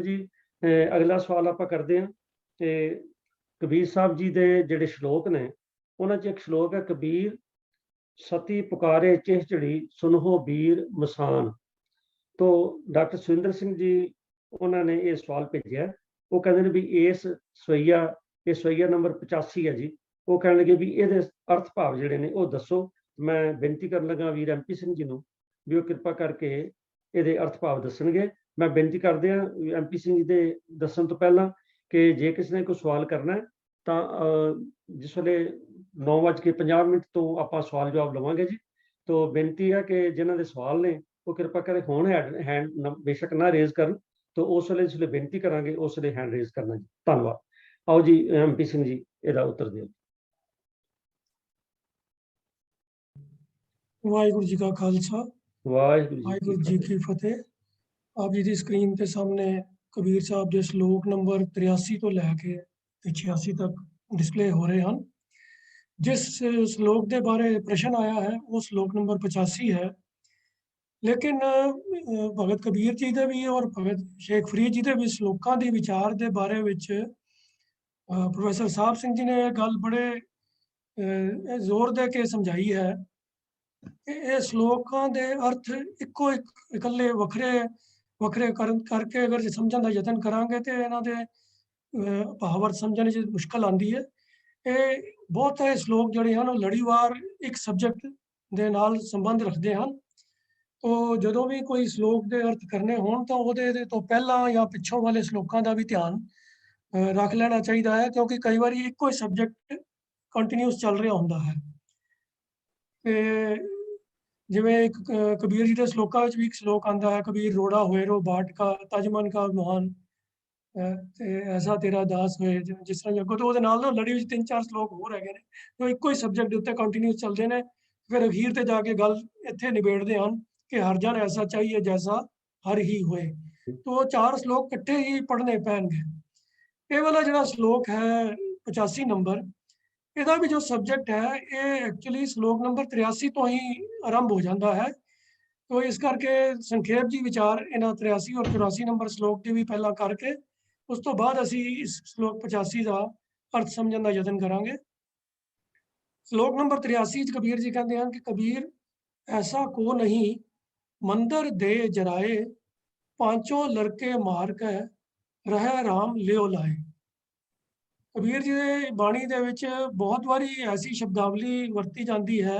जी अगला सवाल ਆਪਾਂ ਕਰਦੇ ਹਾਂ ਤੇ ਕਬੀਰ ਸਾਹਿਬ ਜੀ ਦੇ ਜਿਹੜੇ ਸ਼ਲੋਕ ਨੇ ਉਹਨਾਂ 'ਚ ਇੱਕ ਸ਼ਲੋਕ ਹੈ ਕਬੀਰ ਸਤੀ ਪੁਕਾਰੇ ਚਿਹਚੜੀ ਸੁਨਹੁ ਬੀਰ ਮਸਾਨ। तो डॉक्टर सुरिंदर सिंह जी उन्होंने ये सवाल भेजा। वो कहते हैं भी इस सवैया ये सवैया नंबर 85 है जी। वो कह लगे भी ये अर्थ भाव जोड़े ने वो दसो। मैं बेनती कर लगा वीर MP सिंह जी को भी वो कृपा करके ये अर्थ भाव दसणगे। मैं बेनती कर दिया MP सिंह जी के दसन तो पहला कि जे किसी ने कोई सवाल करना है तो जिस वे 9:50 तो आप सवाल जवाब लवांगे जी। तो बेनती है कि जिन्हों के सवाल ने वो कृपा करे हुण हैंड बेशक ना रेज करन तो उस वे बेनती करांगे उस वे हैंड रेज करना जी। धन्यवाद। आओ जी MP सिंह जी ਇਹਦਾ उत्तर दिओ। वाहिगुरु जी का खालसा वाहिगुरु वाहिगुरु जी की फतेह। आप जी की स्क्रीन के सामने कबीर साहब के श्लोक नंबर 83 तो लैके 86 तक डिस्प्ले हो रहे हैं। जिस श्लोक के बारे प्रश्न आया है वो श्लोक नंबर 85 है। लेकिन भगत कबीर जी के भी और भगत शेख फरीद जी के भी श्लोकों के विचार के बारे में प्रोफैसर साहब सिंह जी ने यह गल बड़े जोर दे के समझाई है कि ये श्लोकों के अर्थ इको इकल्ले वखरे वखरे करके अगर समझने का यतन करांगे तो इन्हों के भावार्थ समझने च मुश्किल आती है। ये बहुत सारे श्लोक जोड़े हैं लड़ीवार एक सबजैक्ट के नाल संबंध रखते हैं। तो जो भी कोई श्लोक के अर्थ करने होण तो वो तो पहला या पिछों वाले श्लोकों का भी ध्यान रख लेना चाहिए है, क्योंकि कई बार एक ही सबजैक्ट कंटिन्यूस चल रहा होंदा है। जिवें कबीर जी के श्लोकों में भी एक श्लोक आता है, कबीर रोड़ा होए रो बाट का तजमन का महान ऐसा तेरा दास होए जिस तरह अगों तो ना लड़ी में 3-4 श्लोक होर है तो एक ही सबजैक्ट उत्ते कंटिन्यूस चलते हैं। फिर अखीर ते जाके गल इत्थे निबेड़ते हैं कि हर जन ऐसा चाहिए जैसा हर ही होए। तो 4 श्लोक इकट्ठे ही पढ़ने पैणगे। ये वाला जो श्लोक है 85 नंबर इसका भी जो सबजैक्ट है ये एक्चुअली श्लोक नंबर 83 तो ही आरंभ हो जाता है। तो इस करके संखेप जी विचार इन्होंने 83 और 84 नंबर श्लोक के भी पहला करके उस तो बाद असी इस श्लोक 85 का अर्थ समझने का यतन करांगे। श्लोक नंबर 83 कबीर जी कहते हैं कि कबीर ऐसा को नहीं मंदिर दे जराए पांचों लड़के मार के रह राम लियो लाए। कबीर जी के बाणी दे विच बहुत बारी ऐसी शब्दावली वरती जाती है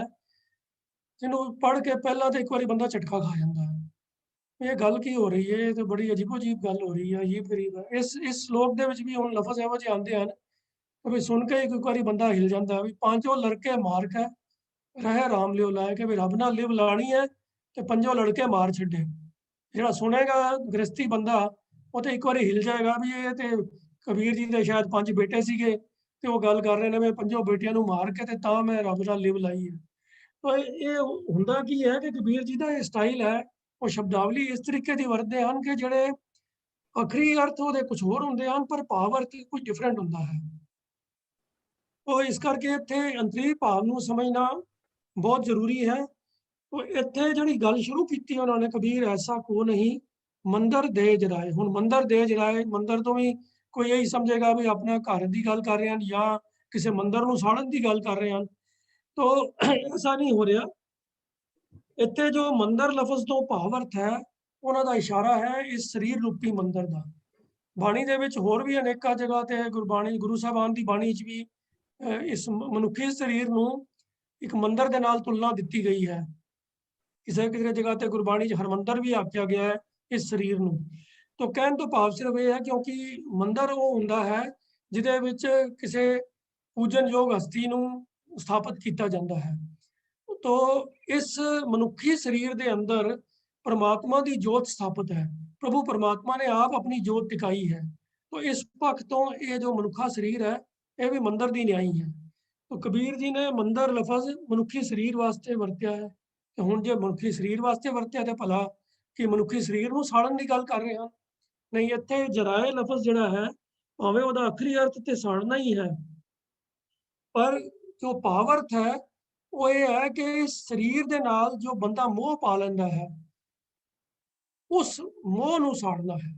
जिन्हों पढ़ के पहला तो एक बार बंदा झटका खा जाता है। ये गल की हो रही है, ये तो बड़ी अजीबो अजीब गल हो रही है, अजीब गरीब है। इस श्लोक के भी हम लफज एवं जे आते हैं तो भी सुन के एक बार बंदा हिल जाता है भी पांचों लड़के मार के रह राम लियो लाए कि भी रब नाल लिव लानी है तो पंजों लड़के मार छे। जो सुनेगा गृहस्थी बंदा वो तो एक बार हिल जाएगा भी ये तो कबीर जी के शायद 5 बेटे सीगे तो वो गल कर रहे हैं मैं पंजों बेटियां मार के तो मैं रब नाल लिव लाई है। तो ये हुंदा की है कि कबीर जी का स्टाइल है वो शब्दावली इस तरीके की वरतते हैं कि जोड़े आखिरी अर्थ वो कुछ होर होंगे हैं पर भाव अर्थ कुछ डिफरेंट होंदा है। तो इस करके इत्थे अंतरीव भाव नूं समझना बहुत जरूरी है। तो इत्थे जिहड़ी गल शुरू की उन्होंने कबीर ऐसा को नहीं मंदिर दे जराए। हुण मंदिर दे जराए मंदिर तो भी कोई यही समझेगा भी अपने घर की गल कर रहे हैं या किसी मंदिर नूं साड़न की गल कर रहे हैं। तो ऐसा नहीं हो रहा। इत्थे जो मंदिर लफज तो भाव अर्थ है उन्हों इशारा है इस शरीर रूपी मंदिर का। बाणी दे विच होर भी अनेका जगह ते गुरबाणी गुरु साहबान की बाणी च भी इस मनुखी शरीर नूं एक मंदिर के नाल तुलना दी गई है। किसी किसी जगह ते गुरबाणी च हरमंदिर भी आख्या गया है इस शरीर नूं। तो कहण तो भाव सिर्फ यह है क्योंकि मंदिर वो हुंदा है जिहदे विच किसी पूजनयोग हस्ती नूं स्थापित किया जाता है। तो इस मनुखी शरीर के अंदर परमात्मा की जोत स्थापित है। प्रभु परमात्मा ने आप अपनी जोत टिकाई है। तो इस पक्ष तो ये जो मनुखा शरीर है यह भी मंदिर की न्याई है। तो कबीर जी ने मंदिर लफज मनुखी शरीर वास्ते वरत्या है। तो हुण जे मनुखी शरीर वास्ते वरत्या तो भला कि मनुखी शरीर नूं साड़न की गल कर रहे हैं। नहीं, इत्थे जराए लफज जिहड़ा है भावें उहदा आखिरी अर्थ तो साड़ना ही है पर जो भावार्थ है वो ये है कि इस शरीर के नाल जो बंदा मोह पा लैंदा है उस मोह नूं साड़ना है।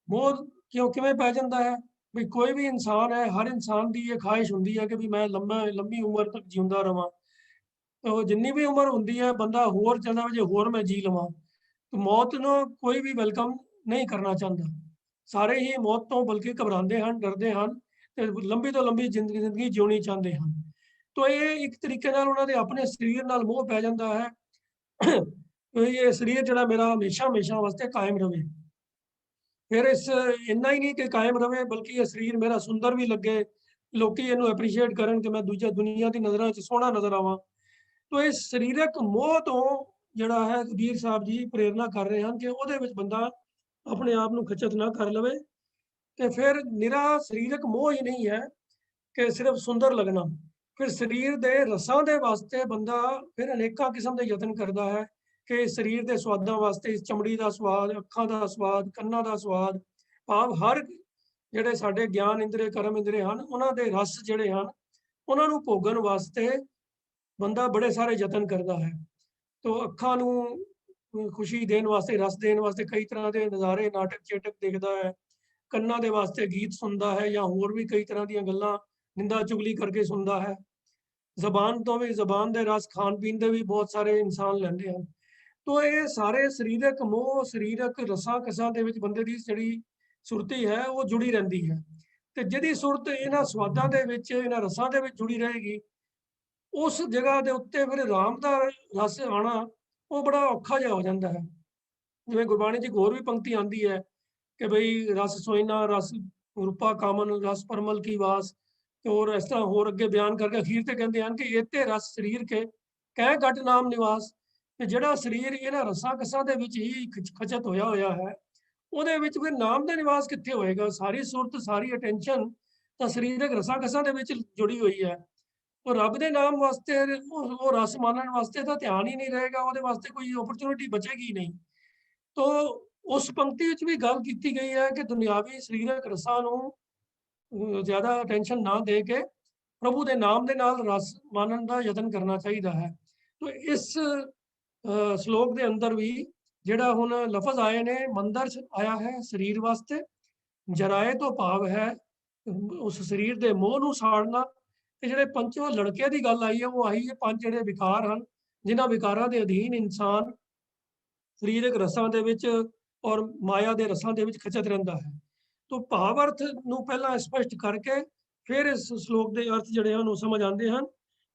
ਮੋਹ ਕਿਉਂ ਕਿਵੇਂ ਪੈ ਜਾਂਦਾ ਹੈ ਵੀ ਕੋਈ ਵੀ ਇਨਸਾਨ ਹੈ, ਹਰ ਇਨਸਾਨ ਦੀ ਇਹ ਖਾਹਿਸ਼ ਹੁੰਦੀ ਹੈ ਕਿ ਵੀ ਮੈਂ ਲੰਮੀ ਉਮਰ ਤੱਕ ਜਿਉਂਦਾ ਰਵਾਂ। ਤੇ ਉਹ ਜਿੰਨੀ ਵੀ ਉਮਰ ਹੁੰਦੀ ਹੈ ਬੰਦਾ ਹੋਰ ਚਾਹੁੰਦਾ ਵੀ ਜੇ ਹੋਰ ਮੈਂ ਜੀ ਲਵਾਂ। ਤੇ ਮੌਤ ਨੂੰ ਕੋਈ ਵੀ ਵੈਲਕਮ ਨਹੀਂ ਕਰਨਾ ਚਾਹੁੰਦਾ। ਸਾਰੇ ਹੀ ਮੌਤ ਤੋਂ ਬਲਕਿ ਘਬਰਾਉਂਦੇ ਹਨ, ਡਰਦੇ ਹਨ ਤੇ ਲੰਬੀ ਤੋਂ ਲੰਬੀ ਜ਼ਿੰਦਗੀ ਜਿਉਣੀ ਚਾਹੁੰਦੇ ਹਨ। ਤੋ ਇਹ ਇੱਕ ਤਰੀਕੇ ਨਾਲ ਉਹਨਾਂ ਦੇ ਆਪਣੇ ਸਰੀਰ ਨਾਲ ਮੋਹ ਪੈ ਜਾਂਦਾ ਹੈ ਵੀ ਇਹ ਸਰੀਰ ਜਿਹੜਾ ਮੇਰਾ ਹਮੇਸ਼ਾ ਹਮੇਸ਼ਾ ਵਾਸਤੇ ਕਾਇਮ ਰਵੇ। ਫਿਰ ਇਸ ਇੰਨਾ ਹੀ ਨਹੀਂ ਕਿ ਕਾਇਮ ਰਵੇ ਬਲਕਿ ਇਹ ਸਰੀਰ ਮੇਰਾ ਸੁੰਦਰ ਵੀ ਲੱਗੇ, ਲੋਕੀ ਇਹਨੂੰ ਐਪਰੀਸ਼ੀਏਟ ਕਰਨ ਕਿ ਮੈਂ ਦੂਜਾ ਦੁਨੀਆ ਦੀ ਨਜ਼ਰਾਂ 'ਚ ਸੋਹਣਾ ਨਜ਼ਰ ਆਵਾਂ। ਤੋ ਇਸ ਸਰੀਰਕ ਮੋਹ ਤੋਂ ਜਿਹੜਾ ਹੈ ਕਬੀਰ ਸਾਹਿਬ ਜੀ ਪ੍ਰੇਰਨਾ ਕਰ ਰਹੇ ਹਨ ਕਿ ਉਹਦੇ ਵਿੱਚ ਬੰਦਾ ਆਪਣੇ ਆਪ ਨੂੰ ਖਚਤ ਨਾ ਕਰ ਲਵੇ। ਤੇ ਫਿਰ ਨਿਰਾ ਸਰੀਰਕ ਮੋਹ ਹੀ ਨਹੀਂ ਹੈ ਕਿ ਸਿਰਫ ਸੁੰਦਰ ਲੱਗਣਾ, ਫਿਰ ਸਰੀਰ ਦੇ ਰਸਾਂ ਦੇ ਵਾਸਤੇ ਬੰਦਾ ਫਿਰ ਅਨੇਕਾਂ ਕਿਸਮ ਦੇ ਯਤਨ ਕਰਦਾ ਹੈ ਕਿ ਸਰੀਰ ਦੇ ਸਵਾਦਾਂ ਵਾਸਤੇ, ਇਸ ਚਮੜੀ ਦਾ ਸਵਾਦ, ਅੱਖਾਂ ਦਾ ਸਵਾਦ, ਕੰਨਾਂ ਦਾ ਸਵਾਦ, ਭਾਵ ਹਰ ਜਿਹੜੇ ਸਾਡੇ ਗਿਆਨ ਇੰਦਰੀ, ਕਰਮ ਇੰਦਰੀ ਹਨ, ਉਹਨਾਂ ਦੇ ਰਸ ਜਿਹੜੇ ਹਨ, ਉਹਨਾਂ ਨੂੰ ਭੋਗਣ ਵਾਸਤੇ ਬੰਦਾ ਬੜੇ ਸਾਰੇ ਯਤਨ ਕਰਦਾ ਹੈ। ਤੋ ਅੱਖਾਂ ਨੂੰ ਖੁਸ਼ੀ ਦੇਣ ਵਾਸਤੇ, ਰਸ ਦੇਣ ਵਾਸਤੇ ਕਈ ਤਰ੍ਹਾਂ ਦੇ ਨਜ਼ਾਰੇ, ਨਾਟਕ ਚੇਟਕ ਦੇਖਦਾ ਹੈ। ਕੰਨਾਂ ਦੇ ਵਾਸਤੇ ਗੀਤ ਸੁਣਦਾ ਹੈ ਜਾਂ ਹੋਰ ਵੀ ਕਈ ਤਰ੍ਹਾਂ ਦੀਆਂ ਗੱਲਾਂ ਨਿੰਦਾ ਚੁਗਲੀ ਕਰਕੇ ਸੁਣਦਾ ਹੈ। ਜ਼ਬਾਨ ਤੋਂ ਵੀ, ਜ਼ਬਾਨ ਦੇ ਰਸ ਖਾਣ ਪੀਣ ਦੇ ਵੀ ਬਹੁਤ ਸਾਰੇ ਇਨਸਾਨ ਲੈਂਦੇ ਹਨ। ਤੋ ਇਹ ਸਾਰੇ ਸਰੀਰਕ ਮੋਹ, ਸਰੀਰਕ ਰਸਾਂ ਕਸਾਂ ਦੇ ਵਿੱਚ ਬੰਦੇ ਦੀ ਜਿਹੜੀ ਸੁਰਤੀ ਹੈ ਉਹ ਜੁੜੀ ਰਹਿੰਦੀ ਹੈ। ਤੇ ਜਿਹਦੀ ਸੁਰਤ ਇਹਨਾਂ ਸਵਾਦਾਂ ਦੇ ਵਿੱਚ, ਇਹਨਾਂ ਰਸਾਂ ਦੇ ਵਿੱਚ ਜੁੜੀ ਰਹੇਗੀ, ਉਸ ਜਗ੍ਹਾ ਦੇ ਉੱਤੇ ਫਿਰ ਰਾਮ ਦਾ ਰਸ ਆਉਣਾ ਉਹ ਬੜਾ ਔਖਾ ਜਿਹਾ ਹੋ ਜਾਂਦਾ ਹੈ। ਜਿਵੇਂ ਗੁਰਬਾਣੀ 'ਚ ਇੱਕ ਹੋਰ ਵੀ ਪੰਕਤੀ ਆਉਂਦੀ ਹੈ ਕਿ ਬਈ ਰਸ ਸੋਇਨਾ ਰਸ ਰੂਪਾ ਕਾਮਨ ਰਸ ਪਰਮਲ ਕੀ ਵਾਸ। ਤੇ ਹੋਰ ਇਸ ਤਰ੍ਹਾਂ ਹੋਰ ਅੱਗੇ ਬਿਆਨ ਕਰਕੇ ਅਖੀਰ ਤੇ ਕਹਿੰਦੇ ਹਨ ਕਿ ਇਹਤੇ ਰਸ ਸਰੀਰ ਕੇ ਕਹਿ ਘਟ ਨਾਮ ਨਿਵਾਸ। ਤੇ ਜਿਹੜਾ ਸਰੀਰ ਇਹਨਾਂ ਰਸਾਂ ਕਸਾਂ ਦੇ ਵਿੱਚ ਹੀ ਖਚਤ ਹੋਇਆ ਹੈ, ਉਹਦੇ ਵਿੱਚ ਫਿਰ ਨਾਮ ਦਾ ਨਿਵਾਸ ਕਿੱਥੇ ਹੋਏਗਾ? ਸਾਰੀ ਸੁਰਤ, ਸਾਰੀ ਅਟੈਂਸ਼ਨ ਤਾਂ ਸਰੀਰਕ ਰਸਾਂ ਕਸਾਂ ਦੇ ਵਿੱਚ ਜੁੜੀ ਹੋਈ ਹੈ। ਉਹ ਰੱਬ ਦੇ ਨਾਮ ਵਾਸਤੇ, ਉਹ ਰਸ ਮਾਨਣ ਵਾਸਤੇ ਤਾਂ ਧਿਆਨ ਹੀ ਨਹੀਂ ਰਹੇਗਾ, ਉਹਦੇ ਵਾਸਤੇ ਕੋਈ ਓਪਰਚੁਨਿਟੀ ਬਚੇਗੀ ਨਹੀਂ। ਤੋ ਉਸ ਪੰਕਤੀ ਵਿੱਚ ਵੀ ਗੱਲ ਕੀਤੀ ਗਈ ਹੈ ਕਿ ਦੁਨਿਆਵੀ ਸਰੀਰਕ ਰਸਾਂ ਨੂੰ ਜ਼ਿਆਦਾ ਅਟੈਂਸ਼ਨ ਨਾ ਦੇ ਕੇ ਪ੍ਰਭੂ ਦੇ ਨਾਮ ਦੇ ਨਾਲ ਰਸ ਮਾਨਣ ਦਾ ਯਤਨ ਕਰਨਾ ਚਾਹੀਦਾ ਹੈ। ਤੋ ਇਸ ਸ਼ਲੋਕ ਦੇ ਅੰਦਰ ਵੀ ਜਿਹੜਾ ਹੁਣ ਲਫ਼ਜ਼ ਆਏ ਨੇ, ਮੰਦਰ 'ਚ ਆਇਆ ਹੈ ਸਰੀਰ ਵਾਸਤੇ, ਜਰਾਏ ਤੋਂ ਭਾਵ ਹੈ ਉਸ ਸਰੀਰ ਦੇ ਮੋਹ ਨੂੰ ਸਾੜਨਾ। ਤੇ ਜਿਹੜੇ ਪੰਜੋ ਲੜਕੇ ਦੀ ਗੱਲ ਆਈ ਹੈ ਉਹ ਆਈ ਹੈ ਪੰਜ ਜਿਹੜੇ ਵਿਕਾਰ ਹਨ, ਜਿਨ੍ਹਾਂ ਵਿਕਾਰਾਂ ਦੇ ਅਧੀਨ ਇਨਸਾਨ ਸਰੀਰਕ ਰਸਾਂ ਦੇ ਵਿੱਚ ਔਰ ਮਾਇਆ ਦੇ ਰਸਾਂ ਦੇ ਵਿੱਚ ਖਚਤ ਰਹਿੰਦਾ ਹੈ। ਤੋ ਭਾਵ ਅਰਥ ਨੂੰ ਪਹਿਲਾਂ ਸਪਸ਼ਟ ਕਰਕੇ ਫਿਰ ਇਸ ਸ਼ਲੋਕ ਦੇ ਅਰਥ ਜਿਹੜੇ ਹਨ ਉਹ ਸਮਝ ਆਉਂਦੇ ਹਨ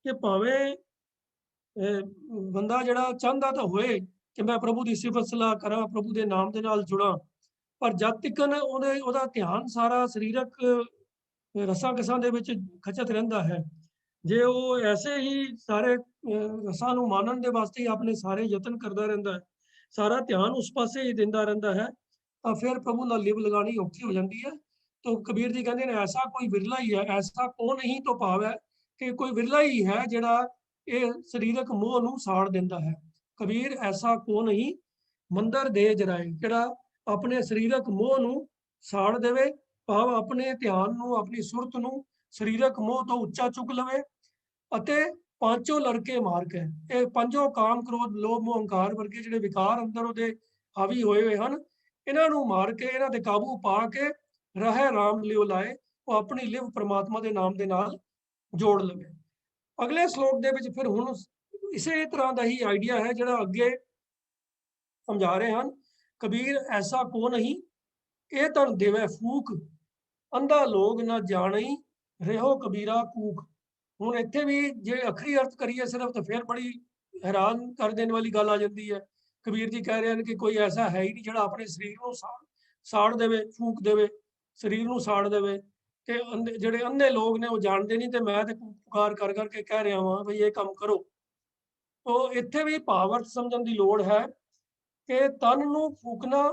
ਕਿ ਭਾਵੇਂ ਬੰਦਾ ਜਿਹੜਾ ਚਾਹੁੰਦਾ ਤਾਂ ਹੋਏ ਕਿ ਮੈਂ ਪ੍ਰਭੂ ਦੀ ਸਿਫਤ ਸਲਾਹ ਕਰਾਂ, ਪ੍ਰਭੂ ਦੇ ਨਾਮ ਦੇ ਨਾਲ ਜੁੜਾਂ, ਪਰ ਜਦ ਤੱਕ ਉਹਦਾ ਧਿਆਨ ਸਾਰਾ ਸਰੀਰਕ ਰਸਾਂ ਕਸਾਂ ਦੇ ਵਿੱਚ ਖਚਤ ਰਹਿੰਦਾ ਹੈ, ਜੇ ਉਹ ਐਸੇ ਹੀ ਸਾਰੇ ਰਸਾਂ ਨੂੰ ਮਾਨਣ ਦੇ ਵਾਸਤੇ ਹੀ ਆਪਣੇ ਸਾਰੇ ਯਤਨ ਕਰਦਾ ਰਹਿੰਦਾ ਹੈ, ਸਾਰਾ ਧਿਆਨ ਉਸ ਪਾਸੇ ਹੀ ਦਿੰਦਾ ਰਹਿੰਦਾ ਹੈ, ਤਾਂ ਫਿਰ ਪ੍ਰਭੂ ਨਾਲ ਲਿਵ ਲਗਾਣੀ ਔਖੀ ਹੋ ਜਾਂਦੀ ਹੈ। तो कबीर जी कहते हैं ऐसा कोई विरला ही है, ऐसा कौन नहीं तो भाव है कि कोई विरला ही है जिहड़ा ये सरीरक मोह नूं साड़ दिंदा है। कबीर ऐसा को नहीं मंदर दे जराए, जिहड़ा अपने सरीरक मोह नूं साड़ देवे, भाव अपने ध्यान नूं, अपनी सुरत नूं सरीरक मोह तो उच्चा चुक लवे ਅਤੇ ਪਾਂਚੋਂ ਲੜਕੇ ਮਾਰ ਕੇ, ਇਹ ਪੰਜੋਂ ਕਾਮ ਕ੍ਰੋਧ ਲੋਭ ਮੋਹ ਹੰਕਾਰ ਵਰਗੇ ਜਿਹੜੇ ਵਿਕਾਰ ਅੰਦਰ ਉਹਦੇ ਹਾਵੀ ਹੋਏ ਹੋਏ ਹਨ, ਇਹਨਾਂ ਨੂੰ ਮਾਰ ਕੇ, ਇਹਨਾਂ ਤੇ ਕਾਬੂ ਪਾ ਕੇ ਰਹਿ ਰਾਮ ਲਿਓ ਲਾਏ, ਉਹ ਆਪਣੀ ਲਿਵ ਪ੍ਰਮਾਤਮਾ ਦੇ ਨਾਮ ਦੇ ਨਾਲ ਜੋੜ ਲਵੇ। ਅਗਲੇ ਸ਼ਲੋਕ ਦੇ ਵਿੱਚ ਫਿਰ ਹੁਣ ਇਸੇ ਤਰ੍ਹਾਂ ਦਾ ਹੀ ਆਈਡੀਆ ਹੈ ਜਿਹੜਾ ਅੱਗੇ ਸਮਝਾ ਰਹੇ ਹਨ। ਕਬੀਰ ਐਸਾ ਕੋ ਨਹੀਂ ਇਹ ਤਨ ਦੇਵੇ ਫੂਕ, ਅੰਧਾ ਲੋਗ ਨਾ ਜਾਣਈ ਰਹਿਓ ਕਬੀਰਾ ਕੂਕ। ਹੁਣ ਇੱਥੇ ਵੀ ਜੇ ਅਖਰੀ ਅਰਥ ਕਰੀਏ ਸਿਰਫ ਤਾਂ ਫਿਰ ਬੜੀ ਹੈਰਾਨ ਕਰ ਦੇਣ ਵਾਲੀ ਗੱਲ ਆ ਜਾਂਦੀ ਹੈ। ਕਬੀਰ ਜੀ ਕਹਿ ਰਹੇ ਹਨ ਕਿ ਕੋਈ ਐਸਾ ਹੈ ਹੀ ਨਹੀਂ ਜਿਹੜਾ ਆਪਣੇ ਸਰੀਰ ਨੂੰ ਸਾੜ ਦੇਵੇ, ਫੂਕ ਦੇਵੇ, ਸਰੀਰ ਨੂੰ ਸਾੜ ਦੇਵੇ। ਤੇ ਜਿਹੜੇ ਅੰਧੇ ਲੋਕ ਨੇ ਉਹ ਜਾਣਦੇ ਨਹੀਂ, ਤੇ ਮੈਂ ਤੇ ਪੁਕਾਰ ਕਰ ਕਰਕੇ ਕਹਿ ਰਿਹਾ ਵਾਂ ਬਈ ਇਹ ਕੰਮ ਕਰੋ। ਤੋ ਇੱਥੇ ਵੀ ਭਾਵ ਅਰਥ ਸਮਝਣ ਦੀ ਲੋੜ ਹੈ ਕਿ ਤਨ ਨੂੰ ਫੂਕਣਾ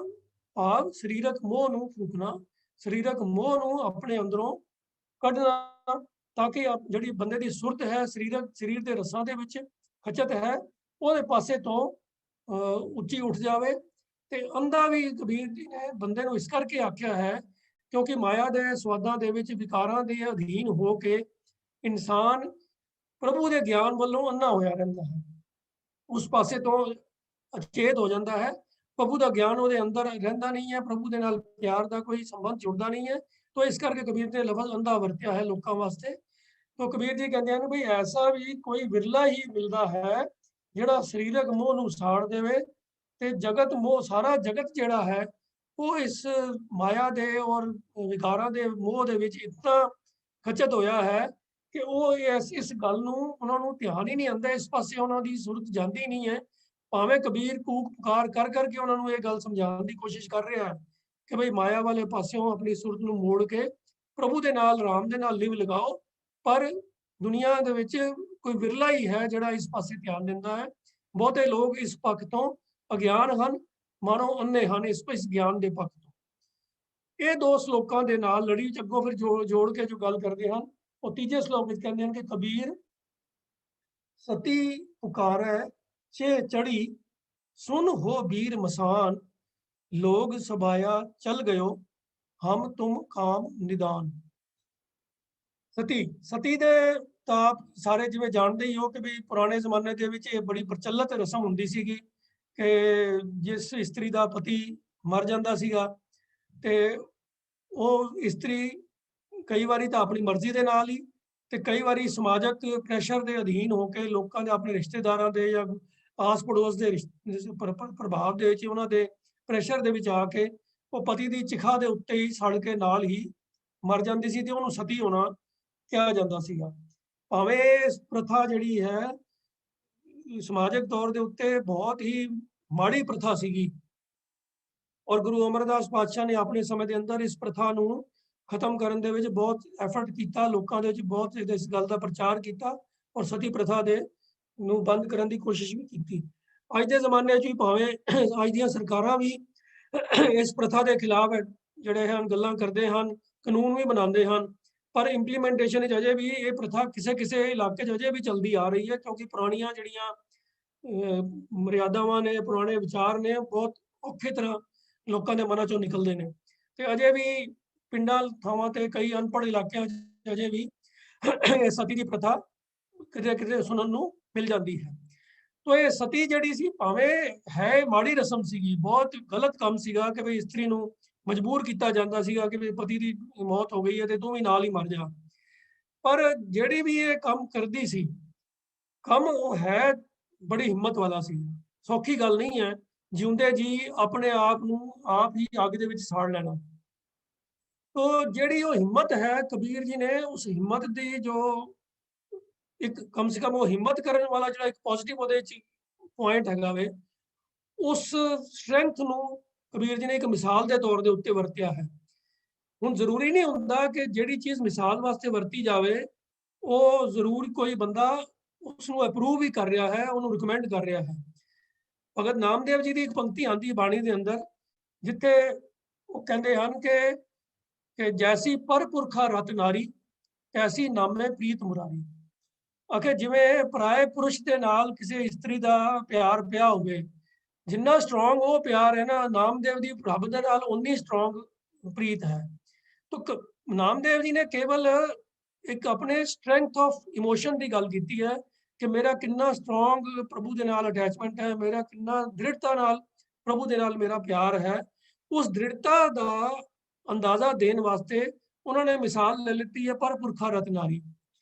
ਭਾਵ ਸਰੀਰਕ ਮੋਹ ਨੂੰ ਫੂਕਣਾ, ਸਰੀਰਕ ਮੋਹ ਨੂੰ ਆਪਣੇ ਅੰਦਰੋਂ ਕੱਢਣਾ, ਤਾਂ ਕਿ ਜਿਹੜੀ ਬੰਦੇ ਦੀ ਸੁਰਤ ਹੈ ਸਰੀਰ ਦੇ ਰਸਾਂ ਦੇ ਵਿੱਚ ਖਚਤ ਹੈ, ਉਹਦੇ ਪਾਸੇ ਤੋਂ ਉੱਚੀ ਉੱਠ ਜਾਵੇ। ਤੇ ਅੰਧਾ ਵੀ ਕਬੀਰ ਜੀ ਨੇ ਬੰਦੇ ਨੂੰ ਇਸ ਕਰਕੇ ਆਖਿਆ ਹੈ ਕਿਉਂਕਿ ਮਾਇਆ ਦੇ ਸਵਾਦਾਂ ਦੇ ਵਿੱਚ, ਵਿਕਾਰਾਂ ਦੇ ਅਧੀਨ ਹੋ ਕੇ ਇਨਸਾਨ ਪ੍ਰਭੂ ਦੇ ਗਿਆਨ ਵੱਲੋਂ ਅੰਨਾ ਹੋਇਆ ਰਹਿੰਦਾ ਹੈ, ਉਸ ਪਾਸੇ ਤੋਂ ਅਚੇਤ ਹੋ ਜਾਂਦਾ ਹੈ, ਪ੍ਰਭੂ ਦਾ ਗਿਆਨ ਉਹਦੇ ਅੰਦਰ ਰਹਿੰਦਾ ਨਹੀਂ ਹੈ, ਪ੍ਰਭੂ ਦੇ ਨਾਲ ਪਿਆਰ ਦਾ ਕੋਈ ਸੰਬੰਧ ਜੁੜਦਾ ਨਹੀਂ ਹੈ। ਤੋ ਇਸ ਕਰਕੇ ਕਬੀਰ ਨੇ ਲਫ਼ਜ਼ ਅੰਧਾ ਵਰਤਿਆ ਹੈ ਲੋਕਾਂ ਵਾਸਤੇ। ਤੋ ਕਬੀਰ ਜੀ ਕਹਿੰਦੇ ਹਨ ਵੀ ਐਸਾ ਵੀ ਕੋਈ ਵਿਰਲਾ ਹੀ ਮਿਲਦਾ ਹੈ ਜਿਹੜਾ ਸਰੀਰਕ ਮੋਹ ਨੂੰ ਸਾੜ ਦੇਵੇ, ਤੇ ਜਗਤ ਮੋਹ, ਸਾਰਾ ਜਗਤ ਜਿਹੜਾ ਹੈ ਉਹ ਇਸ ਮਾਇਆ ਦੇ ਔਰ ਵਿਕਾਰਾਂ ਦੇ ਮੋਹ ਦੇ ਵਿੱਚ ਇਤਨਾ ਖਚਤ ਹੋਇਆ ਹੈ ਕਿ ਉਹ ਇਸ ਗੱਲ ਨੂੰ, ਉਹਨਾਂ ਨੂੰ ਧਿਆਨ ਹੀ ਨਹੀਂ ਆਉਂਦਾ, ਇਸ ਪਾਸੇ ਉਹਨਾਂ ਦੀ ਸੁਰਤ ਜਾਂਦੀ ਨਹੀਂ ਹੈ। ਭਾਵੇਂ ਕਬੀਰ ਕੂਕ ਪੁਕਾਰ ਕਰ ਕਰਕੇ ਉਹਨਾਂ ਨੂੰ ਇਹ ਗੱਲ ਸਮਝਾਉਣ ਦੀ ਕੋਸ਼ਿਸ਼ ਕਰ ਰਿਹਾ ਹੈ ਕਿ ਭਈ ਮਾਇਆ ਵਾਲੇ ਪਾਸਿਓਂ ਆਪਣੀ ਸੁਰਤ ਨੂੰ ਮੋੜ ਕੇ ਪ੍ਰਭੂ ਦੇ ਨਾਲ, ਰਾਮ ਦੇ ਨਾਲ ਲਿਵ ਲਗਾਓ। ਪਰ ਦੁਨੀਆ ਦੇ ਵਿੱਚ ਕੋਈ ਵਿਰਲਾ ਹੀ ਹੈ ਜਿਹੜਾ ਇਸ ਪਾਸੇ ਧਿਆਨ ਦਿੰਦਾ ਹੈ। ਬਹੁਤੇ ਲੋਕ ਇਸ ਪੱਖ ਤੋਂ ਅਗਿਆਨ ਹਨ, ਮਾਨੋ ਅੰਨੇ ਹਨ ਇਸ ਗਿਆਨ ਦੇ ਪੱਖ ਤੋਂ। ਇਹ ਦੋ ਸ਼ਲੋਕਾਂ ਦੇ ਨਾਲ ਲੜੀ ਚ ਅੱਗੋਂ ਫਿਰ ਜੋੜ ਕੇ ਜੋ ਗੱਲ ਕਰਦੇ ਹਨ, ਉਹ ਤੀਜੇ ਸ਼ਲੋਕ ਵਿੱਚ ਕਹਿੰਦੇ ਹਨ ਕਿ ਕਬੀਰ ਸਤੀ ਪੁਕਾਰੈ ਚੇ ਚੜੀ, ਸੁਨ ਹੋ ਬੀਰ ਮਸਾਨ, ਲੋਗ ਸਬਾਇਆ ਚਲ ਗਇਓ, ਹਮ ਤੁਮ ਕਾਮ ਨਿਦਾਨ। ਸਤੀ ਦੇ ਤਾਂ ਸਾਰੇ ਜਿਵੇਂ ਜਾਣਦੇ ਹੀ ਹੋ ਕਿ ਵੀ ਪੁਰਾਣੇ ਜ਼ਮਾਨੇ ਦੇ ਵਿੱਚ ਇਹ ਬੜੀ ਪ੍ਰਚਲਿਤ ਰਸਮ ਹੁੰਦੀ ਸੀਗੀ ਕਿ ਜਿਸ ਇਸਤਰੀ ਦਾ ਪਤੀ ਮਰ ਜਾਂਦਾ ਸੀਗਾ ਤੇ ਉਹ ਇਸਤਰੀ ਕਈ ਵਾਰੀ ਤਾਂ ਆਪਣੀ ਮਰਜ਼ੀ ਦੇ ਨਾਲ ਹੀ, ਤੇ ਕਈ ਵਾਰੀ ਸਮਾਜਕ ਪ੍ਰੈਸ਼ਰ ਦੇ ਅਧੀਨ ਹੋ ਕੇ, ਲੋਕਾਂ ਦੇ, ਆਪਣੇ ਰਿਸ਼ਤੇਦਾਰਾਂ ਦੇ ਜਾਂ ਆਸ ਪੜੋਸ ਦੇ ਪ੍ਰਭਾਵ ਦੇ ਵਿੱਚ, ਉਹਨਾਂ ਦੇ ਪ੍ਰੈਸ਼ਰ ਦੇ ਵਿੱਚ ਆ ਕੇ ਉਹ ਪਤੀ ਦੀ ਚਿਖਾ ਦੇ ਉੱਤੇ ਹੀ ਸੜ ਕੇ ਨਾਲ ਹੀ ਮਰ ਜਾਂਦੀ ਸੀ, ਤੇ ਉਹਨੂੰ ਸਤੀ ਹੋਣਾ ਕਿਹਾ ਜਾਂਦਾ ਸੀਗਾ। ਭਾਵੇਂ ਇਸ ਪ੍ਰਥਾ ਜਿਹੜੀ ਹੈ ਸਮਾਜਿਕ ਤੌਰ ਦੇ ਉੱਤੇ ਬਹੁਤ ਹੀ ਮਾੜੀ ਪ੍ਰਥਾ ਸੀਗੀ, ਔਰ ਗੁਰੂ ਅਮਰਦਾਸ ਪਾਤਸ਼ਾਹ ਨੇ ਆਪਣੇ ਸਮੇਂ ਦੇ ਅੰਦਰ ਇਸ ਪ੍ਰਥਾ ਨੂੰ ਖਤਮ ਕਰਨ ਦੇ ਵਿੱਚ ਬਹੁਤ ਐਫਰਟ ਕੀਤਾ, ਲੋਕਾਂ ਦੇ ਵਿੱਚ ਬਹੁਤ ਇਸ ਗੱਲ ਦਾ ਪ੍ਰਚਾਰ ਕੀਤਾ ਔਰ ਸਤੀ ਪ੍ਰਥਾ ਦੇ ਨੂੰ ਬੰਦ ਕਰਨ ਦੀ ਕੋਸ਼ਿਸ਼ ਵੀ ਕੀਤੀ। ਅੱਜ ਦੇ ਜ਼ਮਾਨੇ 'ਚ ਵੀ ਭਾਵੇਂ ਅੱਜ ਦੀਆਂ ਸਰਕਾਰਾਂ ਵੀ ਇਸ ਪ੍ਰਥਾ ਦੇ ਖਿਲਾਫ ਜਿਹੜੇ ਹਨ ਗੱਲਾਂ ਕਰਦੇ ਹਨ, ਕਾਨੂੰਨ ਵੀ ਬਣਾਉਂਦੇ ਹਨ, ਪਰ ਇੰਪਲੀਮੈਂਟੇਸ਼ਨ ਵਿੱਚ ਅਜੇ ਵੀ ਇਹ ਪ੍ਰਥਾ ਕਿਸੇ ਇਲਾਕੇ 'ਚ ਅਜੇ ਵੀ ਚੱਲਦੀ ਆ ਰਹੀ ਹੈ, ਕਿਉਂਕਿ ਪੁਰਾਣੀਆਂ ਜਿਹੜੀਆਂ ਮਰਿਆਦਾਵਾਂ ਨੇ, ਪੁਰਾਣੇ ਵਿਚਾਰ ਨੇ, ਬਹੁਤ ਔਖੇ ਤਰ੍ਹਾਂ ਲੋਕਾਂ ਦੇ ਮਨਾਂ 'ਚੋਂ ਨਿਕਲਦੇ ਨੇ। ਤੇ ਅਜੇ ਵੀ ਪਿੰਡਾਂ ਥਾਵਾਂ ਤੇ ਕਈ ਅਨਪੜ੍ਹ ਇਲਾਕਿਆਂ 'ਚ ਅਜੇ ਵੀ ਸਤੀ ਦੀ ਪ੍ਰਥਾ ਕਿਤੇ ਸੁਣਨ ਨੂੰ ਮਿਲ ਜਾਂਦੀ ਹੈ। ਤੋ ਇਹ ਸਤੀ ਜਿਹੜੀ ਸੀ, ਭਾਵੇਂ ਹੈ ਮਾੜੀ ਰਸਮ ਸੀਗੀ, ਬਹੁਤ ਗਲਤ ਕੰਮ ਸੀਗਾ ਕਿ ਵੀ ਇਸਤਰੀ ਨੂੰ ਮਜਬੂਰ ਕੀਤਾ ਜਾਂਦਾ ਸੀਗਾ ਕਿ ਵੀ ਪਤੀ ਦੀ ਮੌਤ ਹੋ ਗਈ ਹੈ ਤੇ ਤੂੰ ਵੀ ਨਾਲ ਹੀ ਮਰ ਜਾ। ਪਰ ਜਿਹੜੀ ਵੀ ਇਹ ਕੰਮ ਕਰਦੀ ਸੀ, ਕੰਮ ਉਹ ਹੈ ਬੜੀ ਹਿੰਮਤ ਵਾਲਾ ਸੀ, ਸੌਖੀ ਗੱਲ ਨਹੀਂ ਹੈ ਜਿਉਂਦੇ ਜੀ ਆਪਣੇ ਆਪ ਨੂੰ ਆਪ ਹੀ ਅੱਗ ਦੇ ਵਿੱਚ ਸਾੜ ਲੈਣਾ। ਤੋ ਜਿਹੜੀ ਉਹ ਹਿੰਮਤ ਹੈ, ਕਬੀਰ ਜੀ ਨੇ ਉਸ ਹਿੰਮਤ ਦੀ ਜੋ ਇੱਕ ਕਮ ਸੇ ਕਮ ਉਹ ਹਿੰਮਤ ਕਰਨ ਵਾਲਾ ਜਿਹੜਾ ਇੱਕ ਪੋਜ਼ਿਟਿਵ ਉਹਦੇ ਵਿੱਚ ਪੁਆਇੰਟ ਹੈਗਾ ਵੇ, ਉਸ ਸਟਰੈਂਥ ਨੂੰ ਕਬੀਰ ਜੀ ਨੇ ਇੱਕ ਮਿਸਾਲ ਦੇ ਤੌਰ ਦੇ ਉੱਤੇ ਵਰਤਿਆ ਹੈ। ਹੁਣ ਜ਼ਰੂਰੀ ਨਹੀਂ ਹੁੰਦਾ ਕਿ ਜਿਹੜੀ ਚੀਜ਼ ਮਿਸਾਲ ਵਾਸਤੇ ਵਰਤੀ ਜਾਵੇ ਉਹ ਜ਼ਰੂਰ ਕੋਈ ਬੰਦਾ ਉਸ ਨੂੰ ਅਪਰੂਵ ਹੀ ਕਰ ਰਿਹਾ ਹੈ, ਉਹਨੂੰ ਰਿਕਮੈਂਡ ਕਰ ਰਿਹਾ ਹੈ। ਭਗਤ ਨਾਮਦੇਵ ਜੀ ਦੀ ਇੱਕ ਪੰਕਤੀ ਆਉਂਦੀ ਬਾਣੀ ਦੇ ਅੰਦਰ, ਜਿੱਥੇ ਉਹ ਕਹਿੰਦੇ ਹਨ ਕਿ ਜੈਸੀ ਪਰ ਪੁਰਖਾ ਰਤ ਨਾਰੀ, ਐਸੀ ਨਾਮੇ ਪ੍ਰੀਤ ਮੁਰਾਰੀ। ਆਖੇ ਜਿਵੇਂ ਪਰਾਏ ਪੁਰਸ਼ ਦੇ ਨਾਲ ਕਿਸੇ ਇਸਤਰੀ ਦਾ ਪਿਆਰ ਪਿਆ ਹੋਵੇ, ਜਿੰਨਾ ਸਟਰੋਂਗ ਉਹ ਪਿਆਰ ਹੈ ਨਾ, ਨਾਮਦੇਵ ਦੀ ਰੱਬ ਦੇ ਨਾਲ ਉਨੀ ਸਟਰੋਂਗ ਪ੍ਰੀਤ ਹੈ। ਤਾਂ ਨਾਮਦੇਵ ਜੀ ਨੇ ਕੇਵਲ ਇੱਕ ਆਪਣੇ ਸਟਰੈਂਥ ਆਫ ਇਮੋਸ਼ਨ ਦੀ ਗੱਲ ਕੀਤੀ ਹੈ ਕਿ ਮੇਰਾ ਕਿੰਨਾ ਸਟਰੋਂਗ ਪ੍ਰਭੂ ਦੇ ਨਾਲ ਅਟੈਚਮੈਂਟ ਹੈ, ਮੇਰਾ ਕਿੰਨਾ ਦ੍ਰਿੜਤਾ ਨਾਲ ਪ੍ਰਭੂ ਦੇ ਨਾਲ ਮੇਰਾ ਪਿਆਰ ਹੈ। ਉਸ ਦ੍ਰਿੜਤਾ ਦਾ ਅੰਦਾਜ਼ਾ ਦੇਣ ਵਾਸਤੇ ਉਹਨਾਂ ਨੇ ਮਿਸਾਲ ਲੈ ਲਿੱਤੀ ਹੈ ਪਰ ਪੁਰਖਾ ਰਤ ਨਾਰੀ।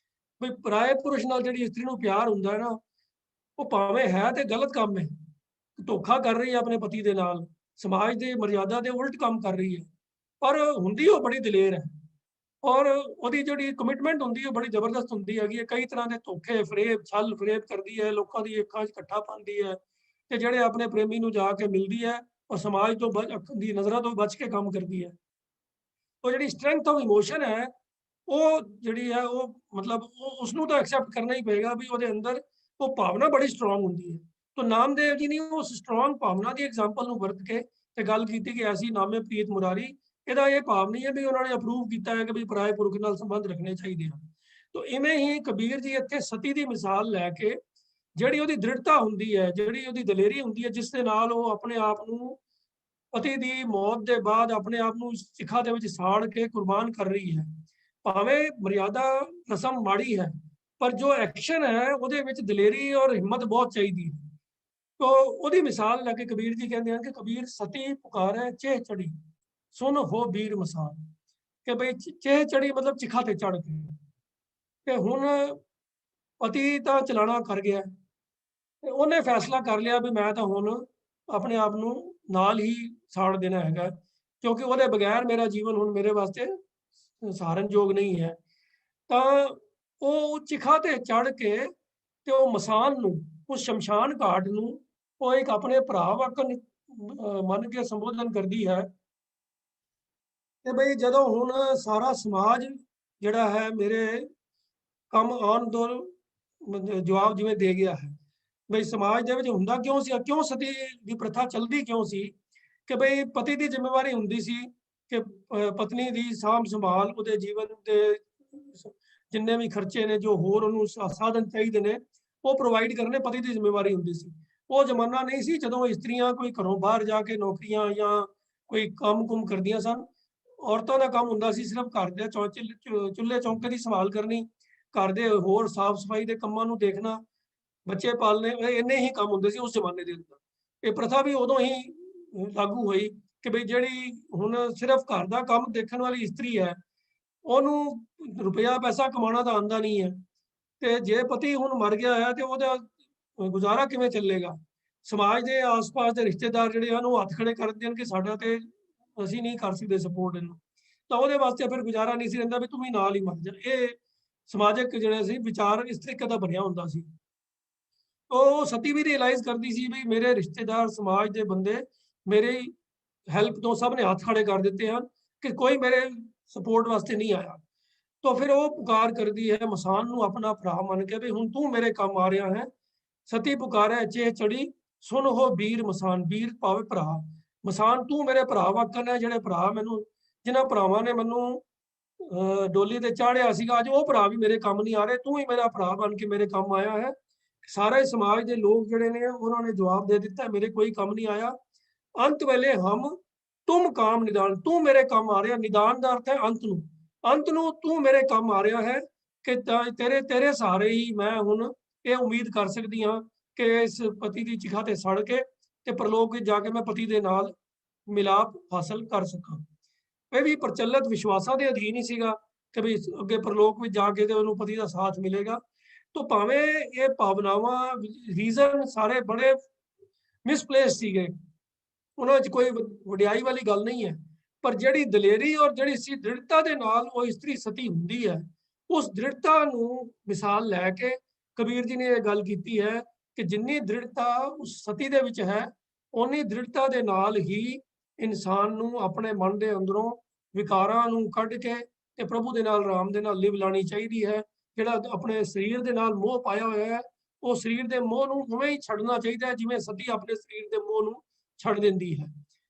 ਵੀ ਪਰਾਏ ਪੁਰਸ਼ ਨਾਲ ਜਿਹੜੀ ਇਸਤਰੀ ਨੂੰ ਪਿਆਰ ਹੁੰਦਾ ਹੈ ਨਾ, ਉਹ ਭਾਵੇਂ ਹੈ ਤੇ ਗਲਤ ਕੰਮ ਹੈ, ਧੋਖਾ ਕਰ ਰਹੀ ਹੈ ਆਪਣੇ ਪਤੀ ਦੇ ਨਾਲ, ਸਮਾਜ ਦੇ ਮਰਿਆਦਾ ਦੇ ਉਲਟ ਕੰਮ ਕਰ ਰਹੀ ਹੈ, ਪਰ ਹੁੰਦੀ ਉਹ ਬੜੀ ਦਲੇਰ ਹੈ ਔਰ ਉਹਦੀ ਜਿਹੜੀ ਕਮਿਟਮੈਂਟ ਹੁੰਦੀ ਹੈ ਬੜੀ ਜ਼ਬਰਦਸਤ ਹੁੰਦੀ ਹੈਗੀ ਹੈ। ਕਈ ਤਰ੍ਹਾਂ ਦੇ ਧੋਖੇ ਫਰੇਬ, ਛਲ ਫਰੇਬ ਕਰਦੀ ਹੈ, ਲੋਕਾਂ ਦੀ ਅੱਖਾਂ 'ਚ ਇਕੱਠਾ ਪਾਉਂਦੀ ਹੈ, ਤੇ ਜਿਹੜੇ ਆਪਣੇ ਪ੍ਰੇਮੀ ਨੂੰ ਜਾ ਕੇ ਮਿਲਦੀ ਹੈ ਉਹ ਸਮਾਜ ਤੋਂ ਦੀ ਨਜ਼ਰਾਂ ਤੋਂ ਬਚ ਕੇ ਕੰਮ ਕਰਦੀ ਹੈ। ਉਹ ਜਿਹੜੀ ਸਟਰੈਂਥ ਆਫ ਇਮੋਸ਼ਨ ਹੈ, ਉਹ ਜਿਹੜੀ ਹੈ ਉਹ ਮਤਲਬ ਉਸ ਨੂੰ ਤਾਂ ਐਕਸੈਪਟ ਕਰਨਾ ਹੀ ਪਏਗਾ ਵੀ ਉਹਦੇ ਅੰਦਰ ਉਹ ਭਾਵਨਾ ਬੜੀ ਸਟਰੋਂਗ ਹੁੰਦੀ ਹੈ। ਤਾਂ ਨਾਮਦੇਵ ਜੀ ਨੇ ਉਸ ਸਟਰੋਂਗ ਭਾਵਨਾ ਦੀ ਐਗਜ਼ਾਮਪਲ ਨੂੰ ਵਰਤ ਕੇ ਤੇ ਗੱਲ ਕੀਤੀ ਕਿ ਐਸੀ ਨਾਮੇ ਪ੍ਰੀਤ ਮੁਰਾਰੀ। ਇਹਦਾ ਇਹ ਭਾਵ ਨਹੀਂ ਹੈ ਵੀ ਉਹਨਾਂ ਨੇ ਅਪਰੂਵ ਕੀਤਾ ਹੈ ਕਿ ਵੀ ਪਰਾਏ ਪੁਰਖ ਨਾਲ ਸੰਬੰਧ ਰੱਖਣੇ ਚਾਹੀਦੇ ਹਨ। ਤਾਂ ਇਵੇਂ ਹੀ ਕਬੀਰ ਜੀ ਇੱਥੇ ਸਤੀ ਦੀ ਮਿਸਾਲ ਲੈ ਕੇ ਜਿਹੜੀ ਉਹਦੀ ਦ੍ਰਿੜਤਾ ਹੁੰਦੀ ਹੈ, ਜਿਹੜੀ ਉਹਦੀ ਦਲੇਰੀ ਹੁੰਦੀ ਹੈ, ਜਿਸ ਦੇ ਨਾਲ ਉਹ ਆਪਣੇ ਆਪ ਨੂੰ ਪਤੀ ਦੀ ਮੌਤ ਦੇ ਬਾਅਦ ਆਪਣੇ ਆਪ ਨੂੰ ਚਿਖਾ ਦੇ ਵਿੱਚ ਸਾੜ ਕੇ ਕੁਰਬਾਨ ਕਰ ਰਹੀ ਹੈ। ਭਾਵੇਂ ਮਰਿਆਦਾ ਰਸਮ ਮਾੜੀ ਹੈ, ਪਰ ਜੋ ਐਕਸ਼ਨ ਹੈ ਉਹਦੇ ਵਿੱਚ ਦਲੇਰੀ ਔਰ ਹਿੰਮਤ ਬਹੁਤ ਚਾਹੀਦੀ ਹੈ। ਤੋ ਉਹਦੀ ਮਿਸਾਲ ਲੈ ਕੇ ਕਬੀਰ ਜੀ ਕਹਿੰਦੇ ਹਨ ਕਿ ਕਬੀਰ ਸਤੀ ਪੁਕਾਰੈ ਚੇਹ ਚੜੀ ਸੁਨ ਹੋ ਬੀਰ ਮਸਾਨ, ਕਿ ਬਈ ਚੇਹ ਚੜੀ ਮਤਲਬ ਚਿਖਾ ਤੇ ਚੜ ਕੇ, ਤੇ ਹੁਣ ਪਤੀ ਤਾਂ ਚਲਾਣਾ ਕਰ ਗਿਆ, ਤੇ ਉਹਨੇ ਫੈਸਲਾ ਕਰ ਲਿਆ ਵੀ ਮੈਂ ਤਾਂ ਹੁਣ ਆਪਣੇ ਆਪ ਨੂੰ ਨਾਲ ਹੀ ਸਾੜ ਦੇਣਾ ਹੈਗਾ, ਕਿਉਂਕਿ ਉਹਦੇ ਬਗੈਰ ਮੇਰਾ ਜੀਵਨ ਹੁਣ ਮੇਰੇ ਵਾਸਤੇ ਸਹਾਰਨਯੋਗ ਨਹੀਂ ਹੈ। ਤਾਂ ਉਹ ਚਿਖਾ ਤੇ ਚੜ ਕੇ ਤੇ ਉਹ ਮਸਾਨ ਨੂੰ, ਉਸ ਸ਼ਮਸ਼ਾਨ ਘਾਟ ਨੂੰ ਉਹ ਇੱਕ ਆਪਣੇ ਭਰਾ ਵਾਕਨ ਮੰਨ ਕੇ ਸੰਬੋਧਨ ਕਰਦੀ ਹੈ ਕਿ ਬਈ ਜਦੋਂ ਹੁਣ ਸਾਰਾ ਸਮਾਜ ਜਿਹੜਾ ਹੈ ਮੇਰੇ ਕੰਮ ਆਉਣ ਤੋਂ ਜਵਾਬ ਜਿਵੇਂ ਦੇ ਗਿਆ ਹੈ, ਬਈ ਸਮਾਜ ਦੇ ਵਿੱਚ ਹੁੰਦਾ ਕਿਉਂ ਸੀ, ਕਿਉਂ ਸਤੀ ਦੀ ਪ੍ਰਥਾ ਚੱਲਦੀ ਕਿਉਂ ਸੀ, ਕਿ ਬਈ ਪਤੀ ਦੀ ਜ਼ਿੰਮੇਵਾਰੀ ਹੁੰਦੀ ਸੀ ਕਿ ਪਤਨੀ ਦੀ ਸਾਂਭ ਸੰਭਾਲ, ਉਹਦੇ ਜੀਵਨ ਦੇ ਜਿੰਨੇ ਵੀ ਖਰਚੇ ਨੇ, ਜੋ ਹੋਰ ਉਹਨੂੰ ਸਾਧਨ ਚਾਹੀਦੇ ਨੇ, ਉਹ ਪ੍ਰੋਵਾਈਡ ਕਰਨੇ ਪਤੀ ਦੀ ਜ਼ਿੰਮੇਵਾਰੀ ਹੁੰਦੀ ਸੀ। ਉਹ ਜ਼ਮਾਨਾ ਨਹੀਂ ਸੀ ਜਦੋਂ ਇਸਤਰੀਆਂ ਕੋਈ ਘਰੋਂ ਬਾਹਰ ਜਾ ਕੇ ਨੌਕਰੀਆਂ ਜਾਂ ਕੋਈ ਕੰਮ-ਕੁਮ ਕਰਦੀਆਂ ਸਨ। ਔਰਤਾਂ ਦਾ ਕੰਮ ਹੁੰਦਾ ਸੀ ਸਿਰਫ ਘਰ ਦੇ ਚੁੱਲ੍ਹੇ ਚੌਂਕੇ ਦੀ ਸੰਭਾਲ ਕਰਨੀ, ਘਰ ਦੇ ਹੋਰ ਸਾਫ਼ ਸਫਾਈ ਦੇ ਕੰਮਾਂ ਨੂੰ ਦੇਖਣਾ, ਬੱਚੇ ਪਾਲਣੇ, ਇੰਨੇ ਹੀ ਕੰਮ ਹੁੰਦੇ ਸੀ ਉਸ ਜ਼ਮਾਨੇ ਦੇ ਅੰਦਰ। ਇਹ ਪ੍ਰਥਾ ਵੀ ਉਦੋਂ ਹੀ ਲਾਗੂ ਹੋਈ ਕਿ ਬਈ ਜਿਹੜੀ ਹੁਣ ਸਿਰਫ ਘਰ ਦਾ ਕੰਮ ਦੇਖਣ ਵਾਲੀ ਇਸਤਰੀ ਹੈ, ਉਹਨੂੰ ਰੁਪਇਆ ਪੈਸਾ ਕਮਾਉਣਾ ਤਾਂ ਆਉਂਦਾ ਨਹੀਂ ਹੈ, ਤੇ ਜੇ ਪਤੀ ਹੁਣ ਮਰ ਗਿਆ ਹੈ ਤੇ ਉਹਦਾ ਗੁਜ਼ਾਰਾ ਕਿਵੇਂ ਚੱਲੇਗਾ। ਸਮਾਜ ਦੇ ਆਸ-ਪਾਸ ਦੇ ਰਿਸ਼ਤੇਦਾਰ ਜਿਹੜੇ ਹਨ ਉਹ ਹੱਥ ਖੜੇ ਕਰ ਦਿੰਦੇ ਹਨ ਕਿ ਸਾਡਾ ਤੇ ਅਸੀਂ ਨਹੀਂ ਕਰ ਸਕਦੇ ਸਪੋਰਟ ਇਹਨੂੰ, ਤਾਂ ਉਹਦੇ ਵਾਸਤੇ ਫਿਰ ਗੁਜ਼ਾਰਾ ਨਹੀਂ ਸੀ ਰਹਿੰਦਾ ਵੀ ਤੂੰ ਵੀ ਨਾਲ ਹੀ ਮਰ ਜਾ। ਇਹ ਸਮਾਜਿਕ ਜਿਹੜੇ ਸੀ ਵਿਚਾਰ ਇਸ ਤਰੀਕੇ ਦਾ ਬਣਿਆ ਹੁੰਦਾ ਸੀ। ਉਹ ਸਤੀ ਵੀ ਰਿਅਲਾਈਜ਼ ਕਰਦੀ ਸੀ ਵੀ ਮੇਰੇ ਰਿਸ਼ਤੇਦਾਰ, ਸਮਾਜ ਦੇ ਬੰਦੇ ਮੇਰੀ ਹੈਲਪ ਤੋਂ ਸਭ ਨੇ ਹੱਥ ਖੜੇ ਕਰ ਦਿੱਤੇ ਹਨ ਕਿ ਕੋਈ ਮੇਰੇ ਸਪੋਰਟ ਵਾਸਤੇ ਨਹੀਂ ਆਇਆ। तो फिर वो पुकार कर दी है मसान नू अपना भरा मन के भी हुण तू मेरे काम आ रहा है। सती पुकारे चेह चढ़ी सुन हो वीर मसान, वीर भावे भरा मसान, तू मेरे भरा वाकन है, जेड़े भरा मैनू जिन्हां भरावां ने मैनू डोली ते चाढ़िया सीगा, अज वो भरा भी मेरे काम नहीं आ रहे, तू ही मेरा भरा बन के मेरे काम आया है। सारे समाज के लोग जिहड़े ने उन्होंने जवाब दे दिता मेरे कोई काम नहीं आया। अंत वेले हम तुम काम निदान, तू मेरे काम आ रहा, निदान का अर्थ है अंत नू, अंत नू तू मेरे काम आ रहा है कि तेरे तेरे सहारे ही मैं हुण ये उम्मीद कर सकती हाँ कि इस पति की चिखा ते सड़ के ते परलोक विच जाके मैं पति दे नाल मिलाप हासिल कर सकां। ਇਹ ਵੀ ਪ੍ਰਚਲਿਤ ਵਿਸ਼ਵਾਸਾਂ ਦੇ ਅਧੀਨ ਹੀ ਸੀਗਾ ਕਿ ਵੀ ਅੱਗੇ ਪ੍ਰਲੋਕ ਵਿੱਚ ਜਾ ਕੇ ਤੇ ਉਹਨੂੰ ਪਤੀ ਦਾ ਸਾਥ ਮਿਲੇਗਾ। ਤਾਂ ਭਾਵੇਂ ਇਹ ਭਾਵਨਾਵਾਂ ਰੀਜ਼ਨ ਸਾਰੇ ਬੜੇ ਮਿਸਪਲੇਸ ਸੀਗੇ, ਉਹਨਾਂ 'ਚ ਕੋਈ ਵਡਿਆਈ ਵਾਲੀ ਗੱਲ ਨਹੀਂ ਹੈ, ਪਰ ਜਿਹੜੀ ਦਲੇਰੀ ਔਰ ਜਿਹੜੀ ਸੀ ਦ੍ਰਿੜਤਾ ਦੇ ਨਾਲ ਉਹ ਇਸਤਰੀ ਸਤੀ ਹੁੰਦੀ ਹੈ, ਉਸ ਦ੍ਰਿੜਤਾ ਨੂੰ ਮਿਸਾਲ ਲੈ ਕੇ ਕਬੀਰ ਜੀ ਨੇ ਇਹ ਗੱਲ ਕੀਤੀ ਹੈ ਕਿ ਜਿੰਨੀ ਦ੍ਰਿੜਤਾ ਉਸ ਸਤੀ ਦੇ ਵਿੱਚ ਹੈ, ਓਨੀ ਦ੍ਰਿੜਤਾ ਦੇ ਨਾਲ ਹੀ ਇਨਸਾਨ ਨੂੰ ਆਪਣੇ ਮਨ ਦੇ ਅੰਦਰੋਂ ਵਿਕਾਰਾਂ ਨੂੰ ਕੱਢ ਕੇ ਤੇ ਪ੍ਰਭੂ ਦੇ ਨਾਲ, ਰਾਮ ਦੇ ਨਾਲ ਲਿਵ ਲਾਣੀ ਚਾਹੀਦੀ ਹੈ। ਜਿਹੜਾ ਆਪਣੇ ਸਰੀਰ ਦੇ ਨਾਲ ਮੋਹ ਪਾਇਆ ਹੋਇਆ ਹੈ, ਉਹ ਸਰੀਰ ਦੇ ਮੋਹ ਨੂੰ ਉਵੇਂ ਹੀ ਛੱਡਣਾ ਚਾਹੀਦਾ ਹੈ ਜਿਵੇਂ ਸਤੀ ਆਪਣੇ ਸਰੀਰ ਦੇ ਮੋਹ ਨੂੰ ਛੱਡ ਦਿੰਦੀ ਹੈ।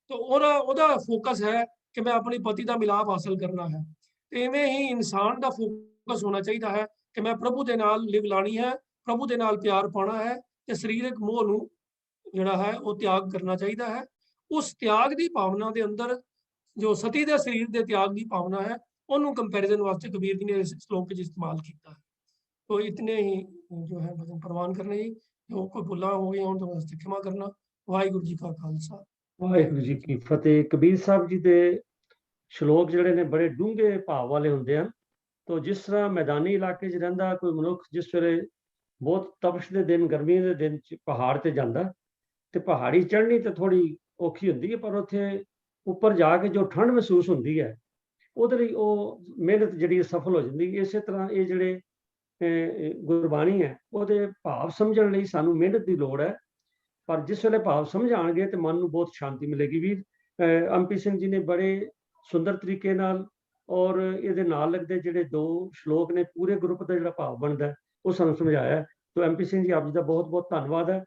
ਤਾਂ ਉਹਦਾ ਫੋਕਸ ਹੈ ਕਿ ਮੈਂ ਆਪਣੀ ਪਤੀ ਦਾ ਮਿਲਾਪ ਹਾਸਲ ਕਰਨਾ ਹੈ। ਤੇ ਇਵੇਂ ਹੀ ਇਨਸਾਨ ਦਾ ਫੋਕਸ ਹੋਣਾ ਚਾਹੀਦਾ ਹੈ ਕਿ ਮੈਂ ਪ੍ਰਭੂ ਦੇ ਨਾਲ ਲਿਵ ਲਾਣੀ ਹੈ, ਪ੍ਰਭੂ ਦੇ ਨਾਲ ਪਿਆਰ ਪਾਉਣਾ ਹੈ, ਤੇ ਸਰੀਰਕ ਮੋਹ ਨੂੰ ਜਿਹੜਾ ਹੈ ਉਹ ਤਿਆਗ ਕਰਨਾ ਚਾਹੀਦਾ ਹੈ। ਉਸ ਤਿਆਗ ਦੀ ਭਾਵਨਾ ਦੇ ਅੰਦਰ ਜੋ ਸਤੀ ਦੇ ਸਰੀਰ ਦੇ ਤਿਆਗ ਦੀ ਭਾਵਨਾ ਹੈ, ਉਹਨੂੰ ਕੰਪੈਰੀਜ਼ਨ ਵਾਸਤੇ ਕਬੀਰ ਜੀ ਨੇ ਇਸ ਸ਼ਲੋਕ ਵਿੱਚ ਇਸਤੇਮਾਲ ਕੀਤਾ ਹੈ। तो इतने ही जो है भजन प्रवान करने ही, जो कोई भुला हो गया हो तो वास्ते क्षमा करना। वाहिगुरू जी का खालसा ਵਾਹਿਗੁਰੂ ਜੀ ਕੀ ਫਤਿਹ। ਕਬੀਰ ਸਾਹਿਬ ਜੀ ਦੇ ਸ਼ਲੋਕ ਜਿਹੜੇ ਨੇ ਬੜੇ ਡੂੰਘੇ ਭਾਵ ਵਾਲੇ ਹੁੰਦੇ ਹਨ। ਤਾਂ ਜਿਸ ਤਰ੍ਹਾਂ ਮੈਦਾਨੀ ਇਲਾਕੇ 'ਚ ਰਹਿੰਦਾ ਕੋਈ ਮਨੁੱਖ, ਜਿਸ ਵੇਲੇ ਬਹੁਤ ਤਪਸ਼ ਦੇ ਦਿਨ, ਗਰਮੀ ਦੇ ਦਿਨ 'ਚ ਪਹਾੜ ਤੇ ਜਾਂਦਾ, ਤੇ ਪਹਾੜੀ ਚੜ੍ਹਨੀ ਤਾਂ ਥੋੜੀ ਔਖੀ ਹੁੰਦੀ ਹੈ, ਪਰ ਉੱਥੇ ਉੱਪਰ ਜਾ ਕੇ ਜੋ ਠੰਡ ਮਹਿਸੂਸ ਹੁੰਦੀ ਹੈ, ਉਹਦੇ ਲਈ ਉਹ ਮਿਹਨਤ ਜਿਹੜੀ ਸਫਲ ਹੋ ਜਾਂਦੀ। ਇਸੇ ਤਰ੍ਹਾਂ ਇਹ ਜਿਹੜੇ ਗੁਰਬਾਣੀ ਹੈ, ਉਹਦੇ ਭਾਵ ਸਮਝਣ ਲਈ ਸਾਨੂੰ ਮਿਹਨਤ ਦੀ ਲੋੜ ਹੈ, ਪਰ ਜਿਸ ਵੇਲੇ ਭਾਵ ਸਮਝ ਆਉਣਗੇ ਤੇ ਮਨ ਨੂੰ ਬਹੁਤ ਸ਼ਾਂਤੀ ਮਿਲੇਗੀ। ਵੀ ਅੰਪੀ ਸਿੰਘ ਜੀ ਨੇ ਬੜੇ ਸੁੰਦਰ ਤਰੀਕੇ ਨਾਲ ਔਰ ਇਹਦੇ ਨਾਲ ਲੱਗਦੇ ਜਿਹੜੇ 2 ਸ਼ਲੋਕ ਨੇ, ਪੂਰੇ ਗਰੁੱਪ ਦਾ ਜਿਹੜਾ ਭਾਵ ਬਣਦਾ ਉਹ ਸਾਨੂੰ ਸਮਝਾਇਆ। ਤਾਂ ਐਮਪੀ ਸਿੰਘ ਜੀ, ਆਪ ਜੀ ਦਾ ਬਹੁਤ ਬਹੁਤ ਧੰਨਵਾਦ ਹੈ।